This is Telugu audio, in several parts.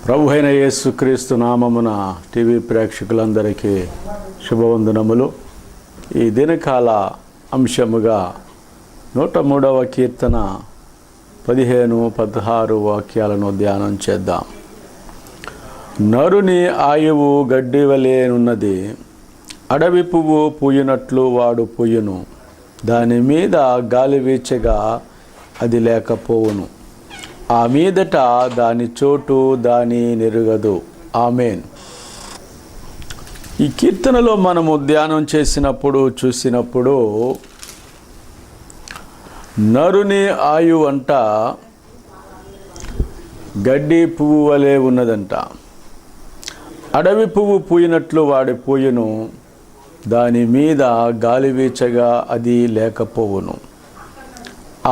ప్రభు అయిన యేసుక్రీస్తు నామమున టీవీ ప్రేక్షకులందరికీ శుభవందనములు. ఈ దినకాల అంశముగా 103వ కీర్తన 15-16 వాక్యాలను ధ్యానం చేద్దాం. నరుని ఆయువు గడ్డి వలెనున్నది, అడవి పువ్వు పూయినట్లు వాడు పూయును, దాని మీద గాలి వీచగా అది లేకపోవును, ఆ మీదట దాని చోటు దాని నెరుగదు. ఆమేన్. ఈ కీర్తనలో మనము ధ్యానం చూసినప్పుడు నరుని ఆయువు అంట గడ్డి పువ్వు వలె ఉన్నదంట. అడవి పువ్వు పూయినట్లు వాడి పూయును, దాని మీద గాలి వీచగా అది లేకపోవును,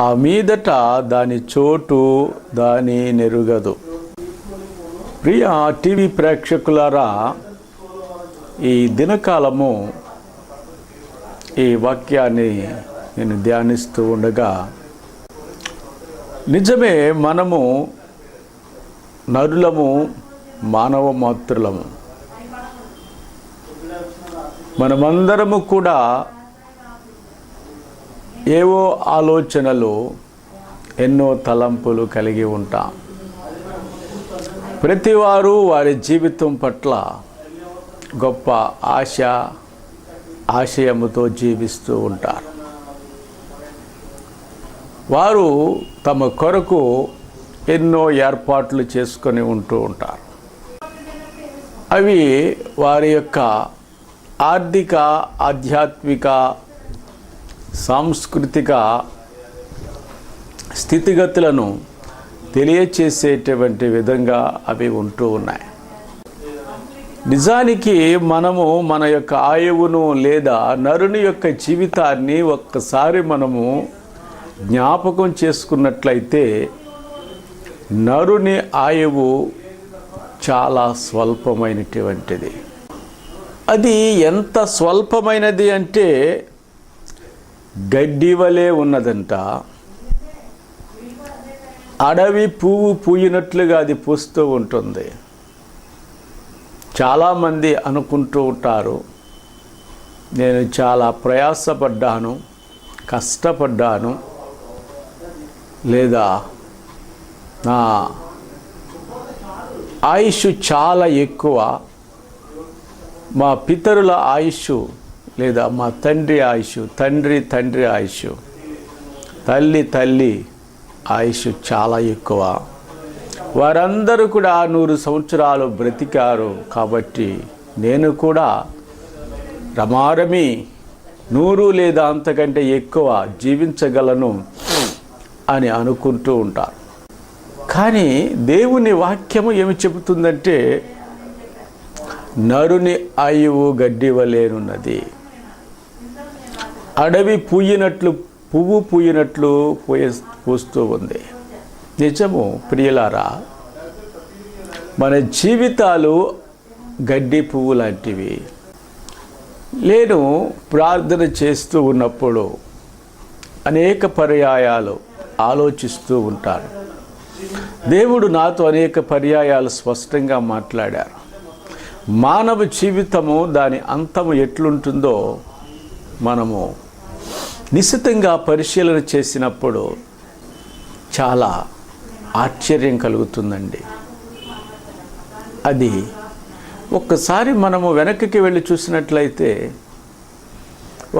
ఆ మీదట దాని చోటు దాని నెరుగదు. ప్రియ టీవీ ప్రేక్షకులారా, ఈ దినకాలము ఈ వాక్యాన్ని నేను ధ్యానిస్తూ ఉండగా నిజమే, మనము నరులము, మానవ మాతృలము. మనమందరము కూడా ఏవో ఆలోచనలు, ఎన్నో తలంపులు కలిగి ఉంటాం. ప్రతివారు వారి జీవితం పట్ల గొప్ప ఆశయముతో జీవిస్తూ ఉంటారు. వారు తమ కొరకు ఎన్నో ఏర్పాట్లు చేసుకొని ఉంటూ ఉంటారు. అవి వారి యొక్క ఆర్థిక, ఆధ్యాత్మిక, సాంస్కృతిక స్థితిగతులను తెలియచేసేటువంటి విధంగా అవి ఉంటూ ఉన్నాయి. నిజానికి మనము మన యొక్క ఆయువును లేదా నరుని యొక్క జీవితాన్ని ఒక్కసారి మనము జ్ఞాపకం చేసుకున్నట్లయితే నరుని ఆయువు చాలా స్వల్పమైనటువంటిది. అది ఎంత స్వల్పమైనది అంటే గడ్డి వలె ఉన్నదంట. అడవి పువ్వు పూయినట్లుగా అది పూస్తూ ఉంటుంది. చాలామంది అనుకుంటూ ఉంటారు, నేను చాలా ప్రయాసపడ్డాను, కష్టపడ్డాను, లేదా నా ఆయుష్ చాలా ఎక్కువ, మా పితరుల ఆయుష్ లేదా మా తండ్రి ఆయుష్, తండ్రి ఆయుష్, తల్లి ఆయుష్ చాలా ఎక్కువ, వారందరూ కూడా 100 సంవత్సరాలు బ్రతికారు, కాబట్టి నేను కూడా రమారమి 100 లేదా అంతకంటే ఎక్కువ జీవించగలను అని అనుకుంటూ ఉంటారు. కానీ దేవుని వాక్యము ఏమి చెబుతుందంటే నరుని ఆయువు గడ్డి వలెనున్నది, అడవి పువ్వు పూయినట్లు పూస్తూ ఉంది. నిజము ప్రియులారా, మన జీవితాలు గడ్డి పువ్వు లాంటివి. నేను ప్రార్థన చేస్తూ ఉన్నప్పుడు అనేక పర్యాయాలు ఆలోచిస్తూ ఉంటాను. దేవుడు నాతో అనేక పర్యాయాలు స్పష్టంగా మాట్లాడారు. మానవ జీవితము, దాని అంతము ఎట్లుంటుందో మనము నిశితంగా పరిశీలన చేసినప్పుడు చాలా ఆశ్చర్యం కలుగుతుందండి. అది ఒక్కసారి మనము వెనక్కి వెళ్ళి చూసినట్లయితే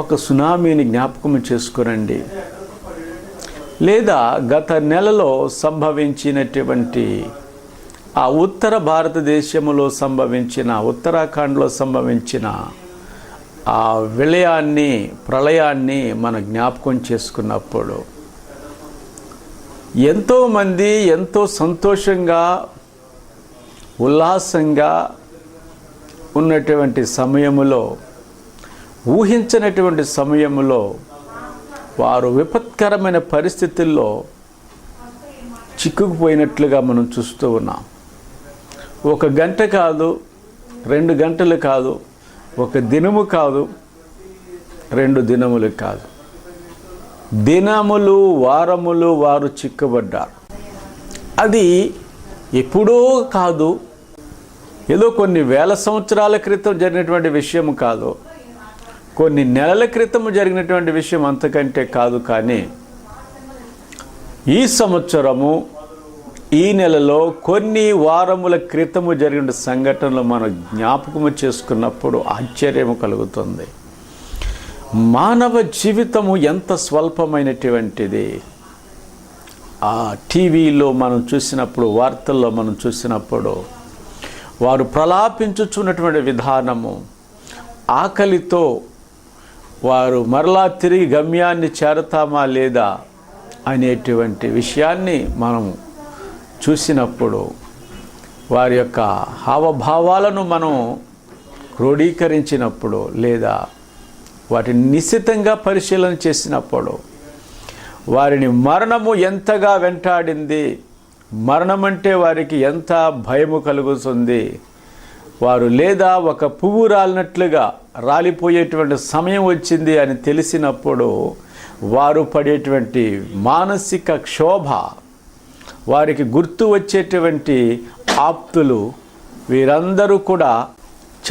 ఒక సునామీని జ్ఞాపకం చేసుకునండి, లేదా గత నెలలో సంభవించినటువంటి ఆ ఉత్తర భారతదేశంలో సంభవించిన, ఉత్తరాఖండ్లో సంభవించిన ఆ విలయాన్ని, ప్రళయాన్ని మన జ్ఞాపకం చేసుకున్నప్పుడు ఎంతోమంది ఎంతో సంతోషంగా, ఉల్లాసంగా ఉన్నటువంటి సమయములో, ఊహించినటువంటి సమయములో వారు విపత్కరమైన పరిస్థితుల్లో చిక్కుకుపోయినట్లుగా మనం చూస్తూ ఉన్నాం. 1 గంట కాదు, 2 గంటలు కాదు, 1 దినము కాదు, 2 దినములు కాదు, దినములు, వారములు వారు చిక్కుబడ్డారు. అది ఎప్పుడో కాదు, ఏదో కొన్ని వేల సంవత్సరాల క్రితం జరిగినటువంటి విషయం కాదు, కొన్ని నెలల క్రితం జరిగినటువంటి విషయం అంతకంటే కాదు. కానీ ఈ సంవత్సరము ఈ నెలలో కొన్ని వారముల క్రితము జరిగిన సంఘటనలు మనం జ్ఞాపకము చేసుకున్నప్పుడు ఆశ్చర్యము కలుగుతుంది. మానవ జీవితము ఎంత స్వల్పమైనటువంటిది. ఆ టీవీలో మనం చూసినప్పుడు, వార్తల్లో మనం చూసినప్పుడు వారు ప్రలాపించుచున్నటువంటి విధానము, ఆకలితో వారు మరలా తిరిగి గమ్యాన్ని చేరతామా లేదా అనేటువంటి విషయాన్ని మనం చూసినప్పుడు, వారి యొక్క హావభావాలను మనం క్రోడీకరించినప్పుడు లేదా వాటిని నిశితంగా పరిశీలన చేసినప్పుడు వారిని మరణము ఎంతగా వెంటాడింది, మరణం అంటే వారికి ఎంత భయము కలుగుతుంది. వారు లేదా ఒక పువ్వు రాలినట్లుగా రాలిపోయేటువంటి సమయం వచ్చింది అని తెలిసినప్పుడు వారు పడేటువంటి మానసిక క్షోభ, వారికి గుర్తు వచ్చేటువంటి ఆప్తులు, వీరందరూ కూడా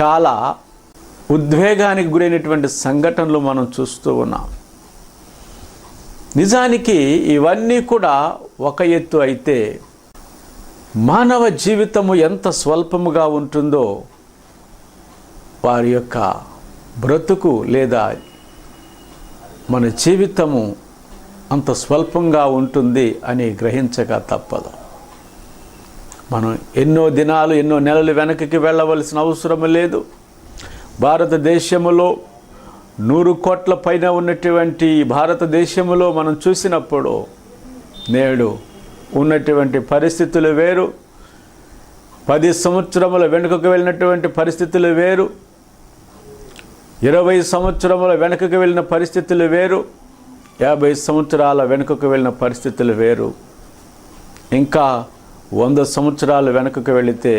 చాలా ఉద్వేగానికి గురైనటువంటి సంఘటనలు మనం చూస్తూ ఉన్నాం. నిజానికి ఇవన్నీ కూడా ఒక ఎత్తు అయితే, మానవ జీవితము ఎంత స్వల్పముగా ఉంటుందో వారి యొక్క బ్రతుకు లేదా మన జీవితము అంత స్వల్పంగా ఉంటుంది అని గ్రహించక తప్పదు. మనం ఎన్నో దినాలు, ఎన్నో నెలలు వెనక్కి వెళ్ళవలసిన అవసరం లేదు. భారతదేశములో 100 కోట్ల పైన ఉన్నటువంటి భారతదేశములో మనం చూసినప్పుడు నేడు ఉన్నటువంటి పరిస్థితులు వేరు, 10 సంవత్సరముల వెనుకకు వెళ్ళినటువంటి పరిస్థితులు వేరు, 20 సంవత్సరముల వెనుకకు వెళ్ళిన పరిస్థితులు వేరు, 50 సంవత్సరాల వెనుకకు వెళ్ళిన పరిస్థితులు వేరు, ఇంకా 100 సంవత్సరాలు వెనుకకు వెళితే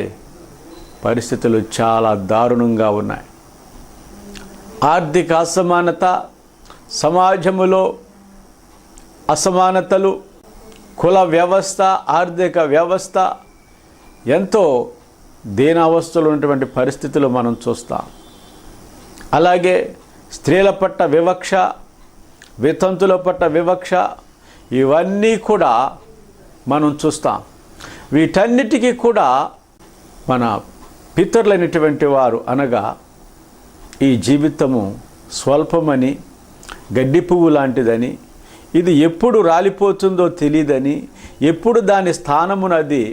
పరిస్థితులు చాలా దారుణంగా ఉన్నాయి. ఆర్థిక అసమానత, సమాజములో అసమానతలు, కుల వ్యవస్థ, ఆర్థిక వ్యవస్థ ఎంతో దీనావస్థలో ఉన్నటువంటి పరిస్థితులు మనం చూస్తాం. అలాగే స్త్రీల పట్ల వివక్ష, వితంతుల పట్ల వివక్ష, ఇవన్నీ కూడా మనం చూస్తాం. వీటన్నిటికీ కూడా మన పితరులైనటువంటి వారు అనగా ఈ జీవితము స్వల్పమని, గడ్డి పువ్వు లాంటిదని, ఇది ఎప్పుడు రాలిపోతుందో తెలియదని, ఎప్పుడు దాని స్థానమునది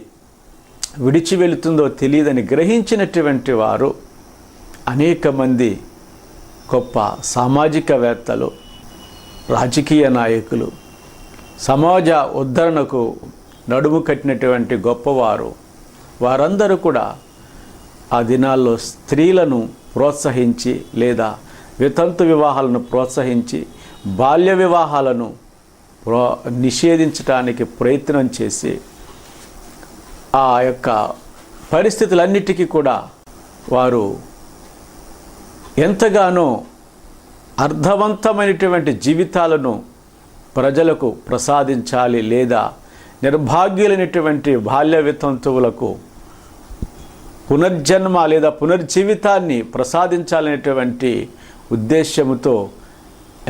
విడిచి వెళుతుందో తెలియదని గ్రహించినటువంటి వారు అనేక మంది గొప్ప సామాజికవేత్తలు, రాజకీయ నాయకులు, సమాజ ఉద్ధరణకు నడుము కట్టినటువంటి గొప్పవారు, వారందరూ కూడా ఆ దినాల్లో స్త్రీలను ప్రోత్సహించి లేదా వితంతు వివాహాలను ప్రోత్సహించి బాల్య వివాహాలను నిషేధించడానికి ప్రయత్నం చేసి ఆ యొక్క పరిస్థితులన్నిటికీ కూడా వారు ఎంతగానో అర్థవంతమైనటువంటి జీవితాలను ప్రజలకు ప్రసాదించాలి లేదా నిర్భాగ్యులైనటువంటి బాల్య వితంతువులకు పునర్జన్మ లేదా పునర్జీవితాన్ని ప్రసాదించాలనేటువంటి ఉద్దేశముతో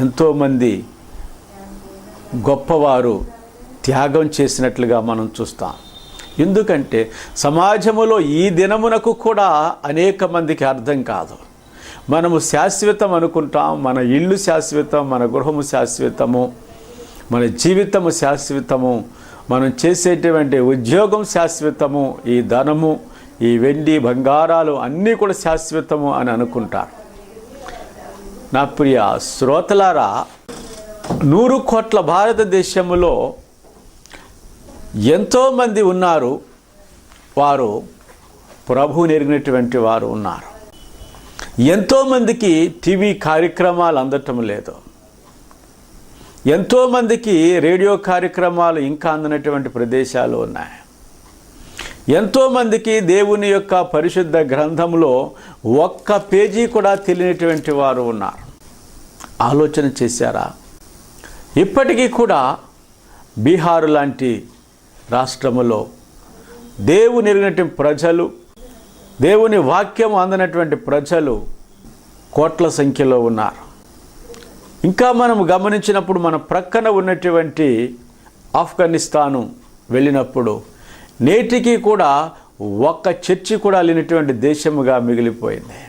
ఎంతోమంది గొప్పవారు త్యాగం చేసినట్లుగా మనం చూస్తాం. ఎందుకంటే సమాజములో ఈ దినమునకు కూడా అనేక మందికి అర్థం కాదు. మనము శాశ్వతం అనుకుంటాం, మన ఇల్లు శాశ్వతం, మన గృహము శాశ్వతము, మన జీవితము శాశ్వతము, మనం చేసేటువంటి ఉద్యోగం శాశ్వతము, ఈ ధనము, ఈ వెండి బంగారాలు అన్నీ కూడా శాశ్వతము అని అనుకుంటారు. నా ప్రియ శ్రోతలారా, 100 కోట్ల భారతదేశంలో ఎంతోమంది ఉన్నారు, వారు ప్రభువుని ఎరిగినటువంటి వారు ఉన్నారు. ఎంతోమందికి టీవీ కార్యక్రమాలు అందటం లేదు, ఎంతోమందికి రేడియో కార్యక్రమాలు ఇంకా అందనటువంటి ప్రదేశాలు ఉన్నాయి. ఎంతోమందికి దేవుని యొక్క పరిశుద్ధ గ్రంథంలో ఒక్క పేజీ కూడా తెలియనటువంటి వారు ఉన్నారు. ఆలోచన చేశారా? ఇప్పటికీ కూడా బీహారు లాంటి రాష్ట్రములో దేవుని ఎరిగినటువంటి ప్రజలు, దేవుని వాక్యం అందనటువంటి ప్రజలు కోట్ల సంఖ్యలో ఉన్నారు. ఇంకా మనం గమనించినప్పుడు మన ప్రక్కన ఉన్నటువంటి ఆఫ్ఘనిస్తాను వెళ్ళినప్పుడు నేటికి కూడా ఒక్క చర్చి కూడా లేనటువంటి దేశముగా మిగిలిపోయింది.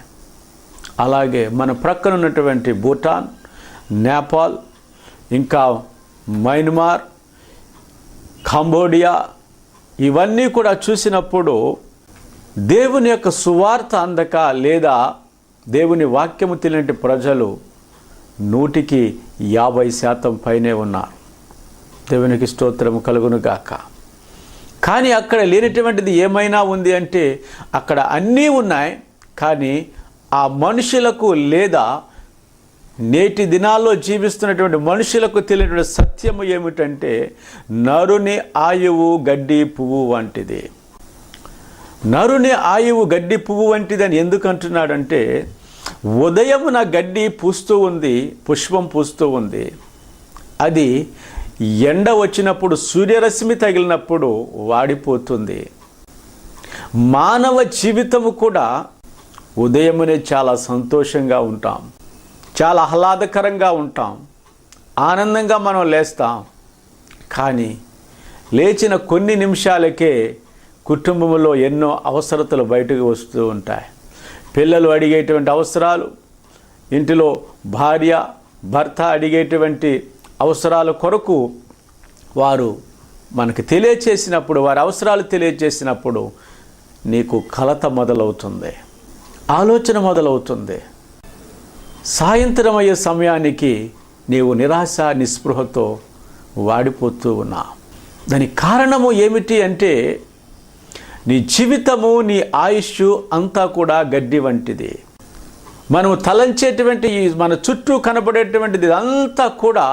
అలాగే మన ప్రక్కన ఉన్నటువంటి భూటాన్, నేపాల్, ఇంకా మయన్మార్, కంబోడియా ఇవన్నీ కూడా చూసినప్పుడు దేవుని యొక్క సువార్త అందక లేదా దేవుని వాక్యము తెలియని ప్రజలు 150% పైనే ఉన్నారు. దేవునికి స్తోత్రము కలుగును గాక. కానీ అక్కడ లేనటువంటిది ఏమైనా ఉంది అంటే అక్కడ అన్నీ ఉన్నాయి. కానీ ఆ మనుషులకు లేదా నేటి దినాల్లో జీవిస్తున్నటువంటి మనుషులకు తెలియనటువంటి సత్యము ఏమిటంటే నరుని ఆయువు గడ్డి పువ్వు వంటిది. నరుని ఆయువు గడ్డి పువ్వు వంటిది అని ఎందుకు అంటున్నాడంటే ఉదయమున గడ్డి పూస్తూ ఉంది, పుష్పం పూస్తూ ఉంది. అది ఎండ వచ్చినప్పుడు, సూర్యరశ్మి తగిలినప్పుడు వాడిపోతుంది. మానవ జీవితము కూడా ఉదయమునే చాలా సంతోషంగా ఉంటాం, చాలా ఆహ్లాదకరంగా ఉంటాం, ఆనందంగా మనం లేస్తాం. కానీ లేచిన కొన్ని నిమిషాలకే కుటుంబంలో ఎన్నో అవసరతలు బయటకు వస్తూ ఉంటాయి. పిల్లలు అడిగేటువంటి అవసరాలు, ఇంటిలో భార్య భర్త అడిగేటువంటి అవసరాల కొరకు వారు మనకు తెలియచేసినప్పుడు, వారి అవసరాలు తెలియచేసినప్పుడు నీకు కలత మొదలవుతుంది, ఆలోచన మొదలవుతుంది. సాయంత్రం అయ్యే సమయానికి నీవు నిరాశ నిస్పృహతో వాడిపోతూ ఉన్నావు. దానికి కారణము ఏమిటి అంటే నీ జీవితము, నీ ఆయుష్ అంతా కూడా గడ్డి వంటిది. మనము తలంచేటువంటి మన చుట్టూ కనబడేటువంటిది అంతా కూడా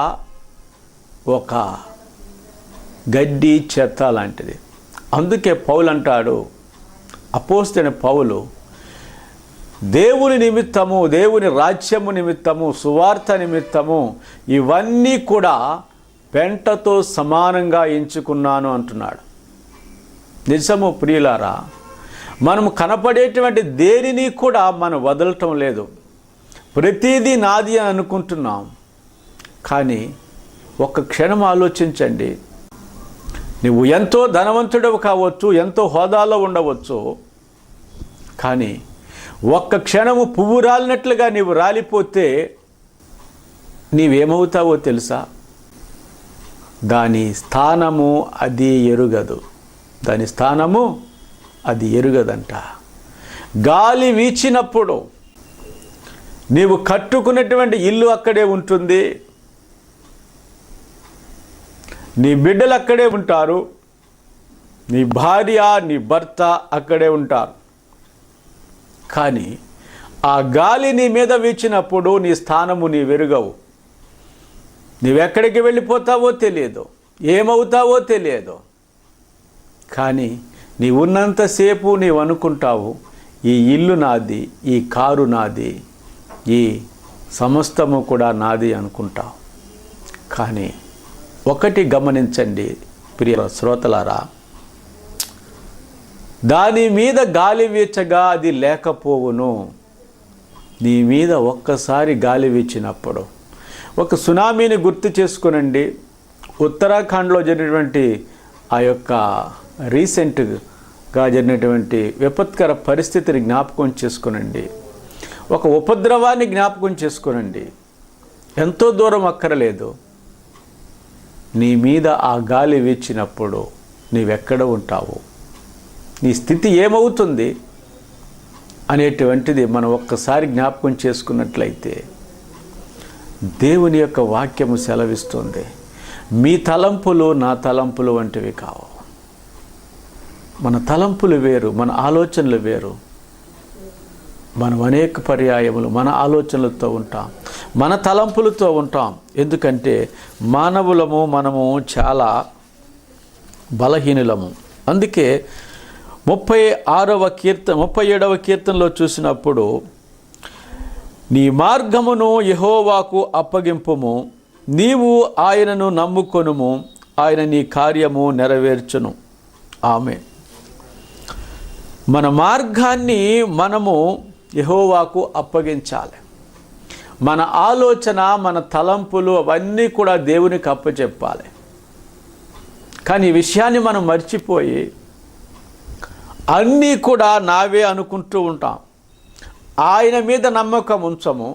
ఒక గడ్డి చెత్త లాంటిది. అందుకే పౌలు అంటాడు, అపోస్తలుడైన పౌలు, దేవుని నిమిత్తము, దేవుని రాజ్యము నిమిత్తము, సువార్త నిమిత్తము ఇవన్నీ కూడా పెంటతో సమానంగా ఎంచుకున్నాను అంటున్నాడు. నిజము ప్రియులారా, మనము కనపడేటువంటి దేనిని కూడా మనం వదలటం లేదు. ప్రతిదీ నాది అని అనుకుంటున్నాం. కానీ ఒక్క క్షణం ఆలోచించండి. నువ్వు ఎంతో ధనవంతుడవు కావచ్చు, ఎంతో హోదాలో ఉండవచ్చు. కానీ ఒక్క క్షణము పువ్వు రాలినట్లుగా నీవు రాలిపోతే నీవేమవుతావో తెలుసా? దాని స్థానము అది ఎరుగదు. దాని స్థానము అది ఎరుగదంట. గాలి వీచినప్పుడు నీవు కట్టుకున్నటువంటి ఇల్లు అక్కడే ఉంటుంది, నీ బిడ్డలు అక్కడే ఉంటారు, నీ భార్య నీ భర్త అక్కడే ఉంటారు. కానీ ఆ గాలి నీ మీద వీచినప్పుడు నీ స్థానము నీ వెరుగవు. నీవెక్కడికి వెళ్ళిపోతావో తెలియదు, ఏమవుతావో తెలియదు. కానీ నీ ఉన్నంతసేపు నీవు అనుకుంటావు, ఈ ఇల్లు నాది, ఈ కారు నాది, ఈ సమస్తము కూడా నాది అనుకుంటావు. కానీ ఒకటి గమనించండి ప్రియ శ్రోతలారా, దాని మీద గాలి వీచగా అది లేకపోవును. నీ మీద ఒక్కసారి గాలి వీచినప్పుడు, ఒక సునామీని గుర్తు చేసుకునండి. ఉత్తరాఖండ్లో జరిగినటువంటి ఆ యొక్క రీసెంట్గా జరిగినటువంటి విపత్కర పరిస్థితిని జ్ఞాపకం చేసుకునండి. ఒక ఉపద్రవాన్ని జ్ఞాపకం చేసుకునండి. ఎంతో దూరం అక్కరలేదు. నీ మీద ఆ గాలి వీచినప్పుడు నీవెక్కడ ఉంటావు, నీ స్థితి ఏమవుతుంది అనేటువంటిది మనం ఒక్కసారి జ్ఞాపకం చేసుకున్నట్లయితే దేవుని యొక్క వాక్యము సెలవిస్తుంది, మీ తలంపులు నా తలంపులు వంటివి కావు. మన తలంపులు వేరు, మన ఆలోచనలు వేరు. మనం అనేక పర్యాయములు మన ఆలోచనలతో ఉంటాం, మన తలంపులతో ఉంటాం. ఎందుకంటే మానవులము, మనము చాలా బలహీనులము. అందుకే 37వ కీర్తనలో చూసినప్పుడు, నీ మార్గమును యెహోవాకు అప్పగింపుము, నీవు ఆయనను నమ్ముకొనుము, ఆయన నీ కార్యము నెరవేర్చును. ఆమె మన మార్గాన్ని మనము యెహోవాకు అప్పగించాలి. మన ఆలోచన, మన తలంపులు అవన్నీ కూడా దేవునికి అప్పచెప్పాలి. కానీ ఈ విషయాన్ని మనం మర్చిపోయి అన్నీ కూడా నావే అనుకుంటూ ఉంటాం. ఆయన మీద నమ్మకం ఉంచము.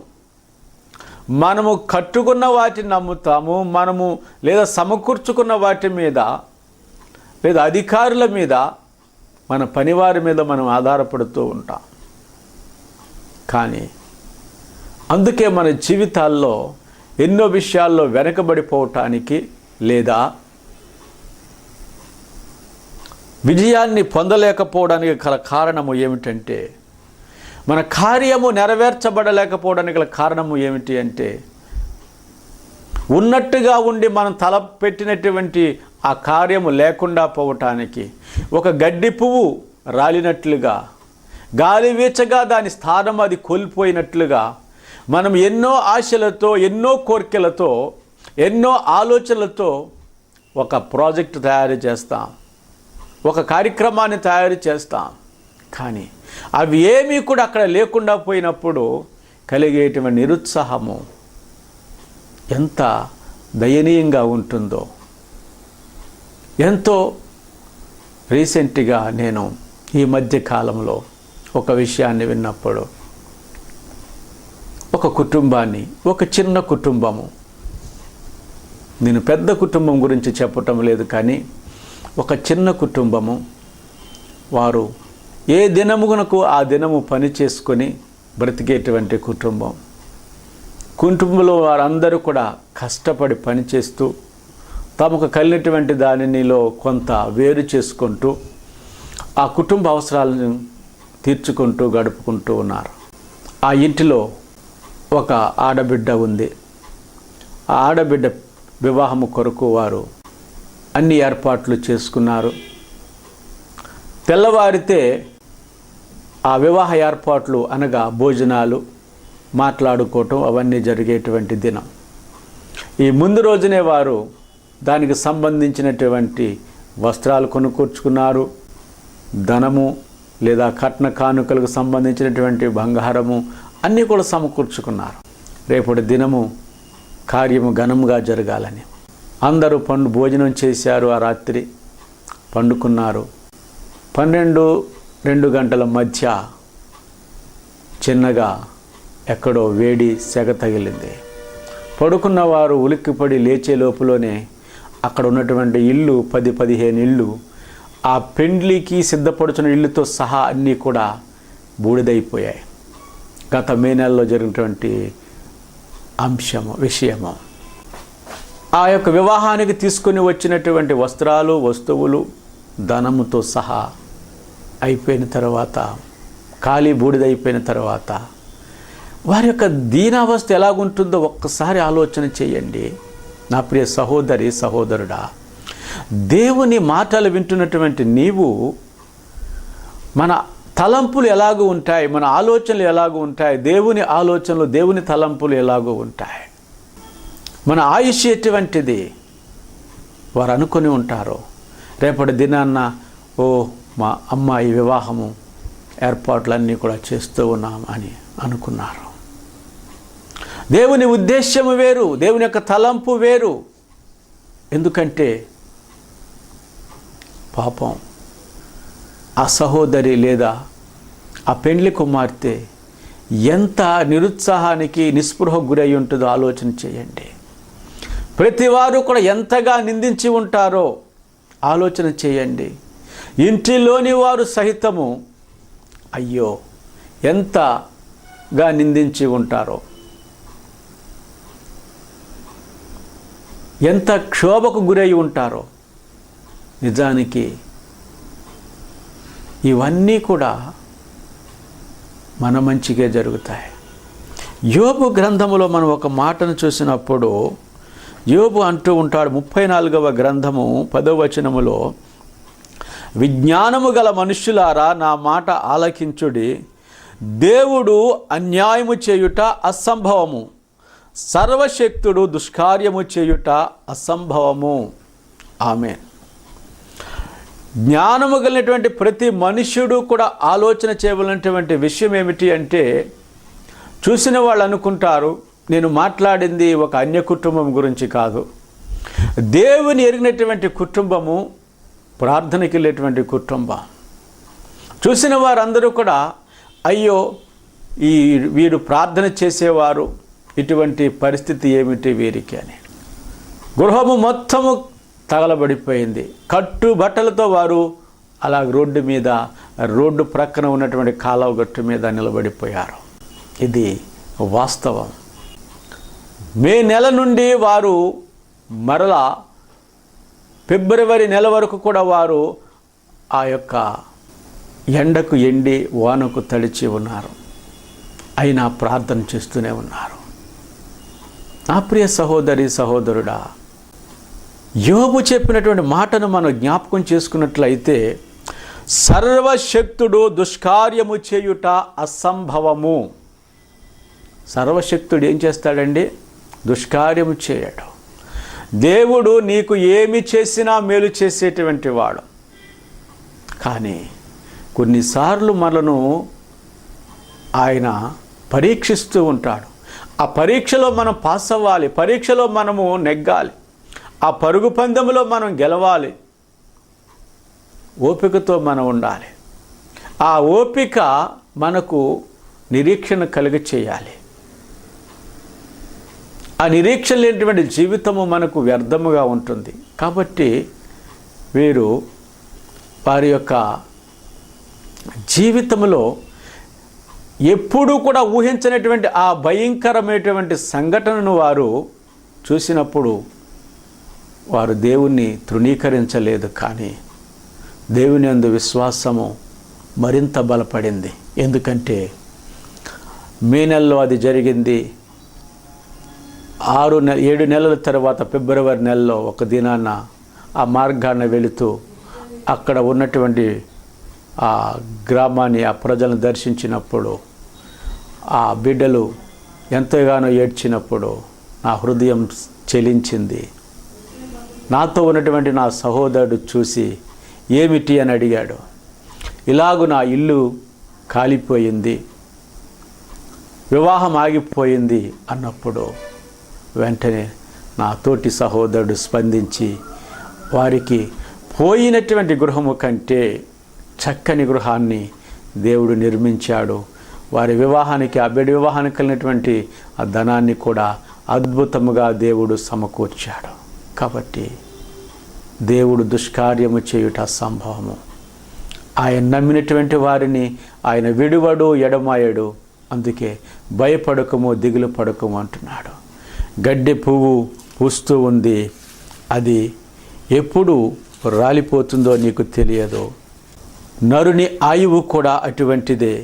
మనము కట్టుకున్న వాటిని నమ్ముతాము. మనము లేదా సమకూర్చుకున్న వాటి మీద, లేదా అధికారుల మీద, మన పనివారి మీద మనం ఆధారపడుతూ ఉంటాం. కానీ అందుకే మన జీవితాల్లో ఎన్నో విషయాల్లో వెనకబడిపోవటానికి లేదా విజయాన్ని పొందలేకపోవడానికి గల కారణము ఏమిటంటే, మన కార్యము నెరవేర్చబడలేకపోవడానికి గల కారణము ఏమిటి అంటే, ఉన్నట్టుగా ఉండి మనం తలపెట్టినటువంటి ఆ కార్యము లేకుండా పోవటానికి ఒక గడ్డి పువ్వు రాలినట్లుగా, గాలి వీచగా దాని స్థానం అది కోల్పోయినట్లుగా మనం ఎన్నో ఆశలతో, ఎన్నో కోరికలతో, ఎన్నో ఆలోచనలతో ఒక ప్రాజెక్ట్ తయారు చేస్తాం, ఒక కార్యక్రమాన్ని తయారు చేస్తాం. కానీ అవి ఏమీ కూడా అక్కడ లేకుండా పోయినప్పుడు కలిగేటువంటి నిరుత్సాహము ఎంత దయనీయంగా ఉంటుందో. ఎంతో రీసెంట్గా నేను ఈ మధ్య కాలంలో ఒక విషయాన్ని విన్నప్పుడు, ఒక కుటుంబాన్ని, ఒక చిన్న కుటుంబము, నేను పెద్ద కుటుంబం గురించి చెప్పటం లేదు, కానీ ఒక చిన్న కుటుంబము, వారు ఏ దినమునకు ఆ దినము పని చేసుకొని బ్రతికేటువంటి కుటుంబం. కుటుంబంలో వారందరూ కూడా కష్టపడి పనిచేస్తూ తమకు కలిగినటువంటి దానిలో కొంత వేరు చేసుకుంటూ ఆ కుటుంబ అవసరాలను తీర్చుకుంటూ గడుపుకుంటూ ఉన్నారు. ఆ ఇంటిలో ఒక ఆడబిడ్డ ఉంది. ఆ ఆడబిడ్డ వివాహము కొరకు వారు అన్ని ఏర్పాట్లు చేసుకున్నారు. తెల్లవారితే ఆ వివాహ ఏర్పాట్లు అనగా భోజనాలు, మాట్లాడుకోవటం అవన్నీ జరిగేటువంటి దినం. ఈ ముందు రోజునే వారు దానికి సంబంధించినటువంటి వస్త్రాలు కొనుక్కొచ్చుకున్నారు. ధనము లేదా కట్న కానుకలకు సంబంధించినటువంటి బంగారము అన్నీ కూడా సమకూర్చుకున్నారు. రేపటి దినము కార్యము ఘనముగా జరగాలని అందరూ భోజనం చేశారు. ఆ రాత్రి పండుకున్నారు. 12-2 గంటల మధ్య చిన్నగా ఎక్కడో వేడి సెగ తగిలింది. పడుకున్నవారు ఉలిక్కిపడి లేచే లోపులోనే అక్కడ ఉన్నటువంటి ఇల్లు 10-15 ఇళ్ళు, ఆ పెండ్లికి సిద్ధపడుతున్న ఇల్లుతో సహా అన్నీ కూడా బూడిదైపోయాయి. గత మే నెలలో జరిగినటువంటి విషయము. ఆ యొక్క వివాహానికి తీసుకొని వచ్చినటువంటి వస్త్రాలు, వస్తువులు, ధనముతో సహా అయిపోయిన తర్వాత, ఖాళీ బూడిదైపోయిన తర్వాత వారి యొక్క దీనావస్థ ఎలాగుంటుందో ఒక్కసారి ఆలోచన చేయండి. నా ప్రియ సహోదరి, సహోదరుడా, దేవుని మాటలు వింటున్నటువంటి నీవు, మన తలంపులు ఎలాగూ ఉంటాయి, మన ఆలోచనలు ఎలాగూ ఉంటాయి, దేవుని ఆలోచనలు, దేవుని తలంపులు ఎలాగూ ఉంటాయి. మన ఆయుష్ ఎటువంటిది వారు అనుకొని ఉంటారు. రేపటి దినాన్న మా అమ్మాయి వివాహము ఏర్పాట్లన్నీ కూడా చేస్తూ ఉన్నాం అని అనుకున్నారు. దేవుని ఉద్దేశ్యము వేరు, దేవుని యొక్క తలంపు వేరు. ఎందుకంటే పాపం ఆ సహోదరి లేదా ఆ పెండ్లి కుమార్తె ఎంత నిరుత్సాహానికి, నిస్పృహకు గురై ఉంటుందో ఆలోచన చేయండి. ప్రతివారు కూడా ఎంతగా నిందించి ఉంటారో ఆలోచన చేయండి. ఇంటిలోని వారు సహితము అయ్యో ఎంతగా నిందించి ఉంటారో, ఎంత క్షోభకు గురై ఉంటారో. నిజానికి ఇవన్నీ కూడా మన మంచిగా జరుగుతాయి. యోబు గ్రంథములో మనం ఒక మాటను చూసినప్పుడు యోబు అంటూ ఉంటాడు, 34వ గ్రంథము 10వ వచనములో, విజ్ఞానము గల మనుష్యులారా నా మాట ఆలకించుడి, దేవుడు అన్యాయము చేయుట అసంభవము, సర్వశక్తుడు దుష్కార్యము చేయుట అసంభవము. ఆమేన్. జ్ఞానము కలిగినటువంటి ప్రతి మనుష్యుడు కూడా ఆలోచన చేయవలసినటువంటి విషయం ఏమిటి అంటే, చూసిన వాళ్ళు అనుకుంటారు నేను మాట్లాడింది ఒక అన్య కుటుంబం గురించి కాదు, దేవుని ఎరిగినటువంటి కుటుంబము, ప్రార్థనకి వెళ్ళేటువంటి కుటుంబం. చూసిన వారందరూ కూడా అయ్యో వీరు ప్రార్థన చేసేవారు, ఇటువంటి పరిస్థితి ఏమిటి వీరికి అని. గృహము మొత్తము తగలబడిపోయింది. కట్టు బట్టలతో వారు అలా రోడ్డు ప్రక్కన ఉన్నటువంటి కాలువ గట్టు మీద నిలబడిపోయారు. ఇది వాస్తవం. మే నెల నుండి వారు మరలా ఫిబ్రవరి నెల వరకు కూడా వారు ఆ యొక్క ఎండకు ఎండి వానకు తడిచి ఉన్నారు. అయినా ప్రార్థన చేస్తూనే ఉన్నారు. నా ప్రియ సహోదరి సహోదరుడా, యోబు చెప్పినటువంటి మాటను మనం జ్ఞాపకం చేసుకున్నట్లయితే, సర్వశక్తుడు దుష్కార్యము చేయుట అసంభవము. సర్వశక్తుడు ఏం చేస్తాడండి? దుష్కార్యము చేయడం. దేవుడు నీకు ఏమి చేసినా మేలు చేసేటువంటి వాడు. కానీ కొన్నిసార్లు మనను ఆయన పరీక్షిస్తూ ఉంటాడు. ఆ పరీక్షలో మనం పాస్ అవ్వాలి, పరీక్షలో మనము నెగ్గాలి, ఆ పరుగు పందెంలో మనం గెలవాలి. ఓపికతో మనం ఉండాలి. ఆ ఓపిక మనకు నిరీక్షణ కలిగ చేయాలి. ఆ నిరీక్షణ లేనటువంటి జీవితము మనకు వ్యర్థముగా ఉంటుంది. కాబట్టి వీరు వారి యొక్క జీవితంలో ఎప్పుడూ కూడా ఊహించినటువంటి ఆ భయంకరమైనటువంటి సంఘటనను వారు చూసినప్పుడు వారు దేవుణ్ణి తృణీకరించలేదు. కానీ దేవుని యందు విశ్వాసము మరింత బలపడింది. ఎందుకంటే మే నెలలో అది జరిగింది. 7 నెలల తర్వాత ఫిబ్రవరి నెలలో ఒక దినాన ఆ మార్గాన వెళుతూ అక్కడ ఉన్నటువంటి ఆ గ్రామాన్ని, ఆ ప్రజలను దర్శించినప్పుడు, ఆ బిడ్డలు ఎంతగానో ఏడ్చినప్పుడు నా హృదయం చెలించింది. నాతో ఉన్నటువంటి నా సహోదరుడు చూసి ఏమిటి అని అడిగాడు. ఇలాగూ నా ఇల్లు కాలిపోయింది, వివాహం ఆగిపోయింది అన్నప్పుడు వెంటనే నా తోటి సహోదరుడు స్పందించి వారికి పోయినటువంటి గృహము కంటే చక్కని గృహాన్ని దేవుడు నిర్మించాడు. వారి వివాహానికి, ఆ బిడ్డ వివాహానికి కలిగినటువంటి ఆ ధనాన్ని కూడా అద్భుతముగా దేవుడు సమకూర్చాడు. కాబట్టి దేవుడు దుష్కార్యము చేయుట అసంభవము. ఆయన నమ్మినటువంటి వారిని ఆయన విడువడు, ఎడమాయడు. అందుకే భయపడకము, దిగులు పడకము అంటున్నాడు. గడ్డి పువ్వు పూస్తూ ఉంది, అది ఎప్పుడు రాలిపోతుందో నీకు తెలియదు. నరుని ఆయువు కూడా అటువంటిదే.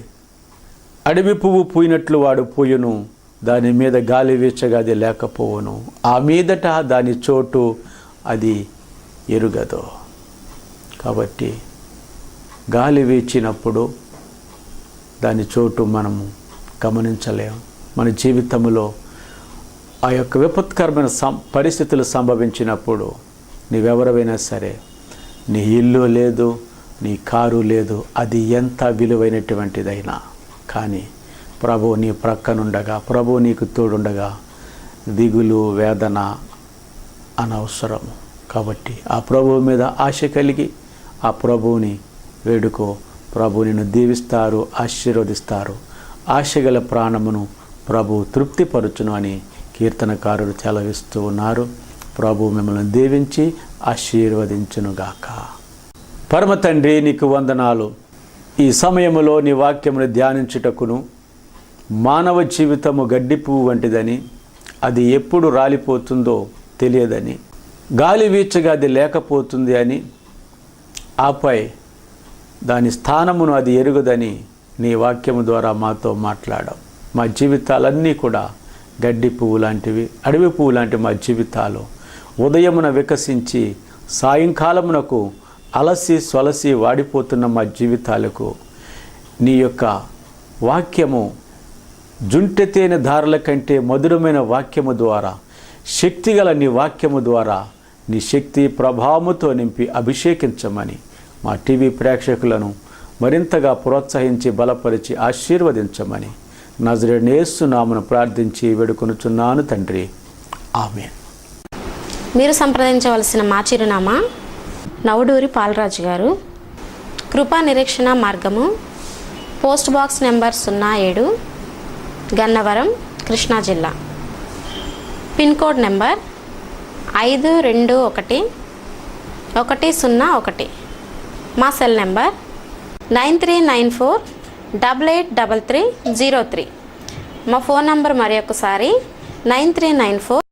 అడవి పువ్వు పూయినట్లు వాడు పూయును, దాని మీద గాలి వీచగా అది లేకపోవును, ఆ మీదట దాని చోటు అది ఎరుగదు. కాబట్టి గాలి వీచినప్పుడు దాని చోటు మనము గమనించలేము. మన జీవితంలో ఆ యొక్క విపత్కరమైన పరిస్థితులు సంభవించినప్పుడు నీవెవరైనా సరే, నీ ఇల్లు లేదు, నీ కారు లేదు, అది ఎంత విలువైనటువంటిదైనా కానీ ప్రభువు నీ ప్రక్కనుండగా, ప్రభువు నీకు తోడుండగా దిగులు, వేదన అనవసరము. కాబట్టి ఆ ప్రభువు మీద ఆశ కలిగి ఆ ప్రభువుని వేడుకో. ప్రభు నిన్ను దీవిస్తారు, ఆశీర్వదిస్తారు. ఆశగల ప్రాణమును ప్రభు తృప్తిపరచును అని కీర్తనకారుడు సెలవిస్తూ ఉన్నారు. ప్రభు మిమ్మల్ని దీవించి ఆశీర్వదించునుగాక. పరమ తండ్రి, నీకు వందనాలు. ఈ సమయంలో నీ వాక్యమును ధ్యానించుటకును, మానవ జీవితము గడ్డి పువ్వు వంటిదని, అది ఎప్పుడు రాలిపోతుందో తెలియదని, గాలి వీచగా అది లేకపోతుంది అని, ఆపై దాని స్థానమును అది ఎరుగదని నీ వాక్యము ద్వారా మాతో మాట్లాడాం. మా జీవితాలన్నీ కూడా గడ్డి పువ్వు లాంటివి, అడవి పువ్వు లాంటి మా జీవితాలు ఉదయమున వికసించి సాయంకాలమునకు అలసి సొలసి వాడిపోతున్న మా జీవితాలకు నీ యొక్క వాక్యము జుంటెతేనె ధారల కంటే మధురమైన వాక్యము ద్వారా, శక్తిగల నీ వాక్యము ద్వారా నీ శక్తి ప్రభావముతో నింపి అభిషేకించమని మా టీవీ ప్రేక్షకులను మరింతగా ప్రోత్సహించి బలపరిచి ఆశీర్వదించమని నజరేయుడైన యేసు నామమున ప్రార్థించి వేడుకొనుచున్నాను తండ్రి, ఆమేన్. మీరు సంప్రదించవలసిన మా చిరునామా నవడూరి పాలరాజు గారు, కృపా నిరీక్షణ మార్గము, post box number 07, Gannavaram, Krishna జిల్లా. Pin code number 521101. మా సెల్ నెంబర్ 9394883303. మా ఫోన్ నంబర్ మరి ఒకసారి 9394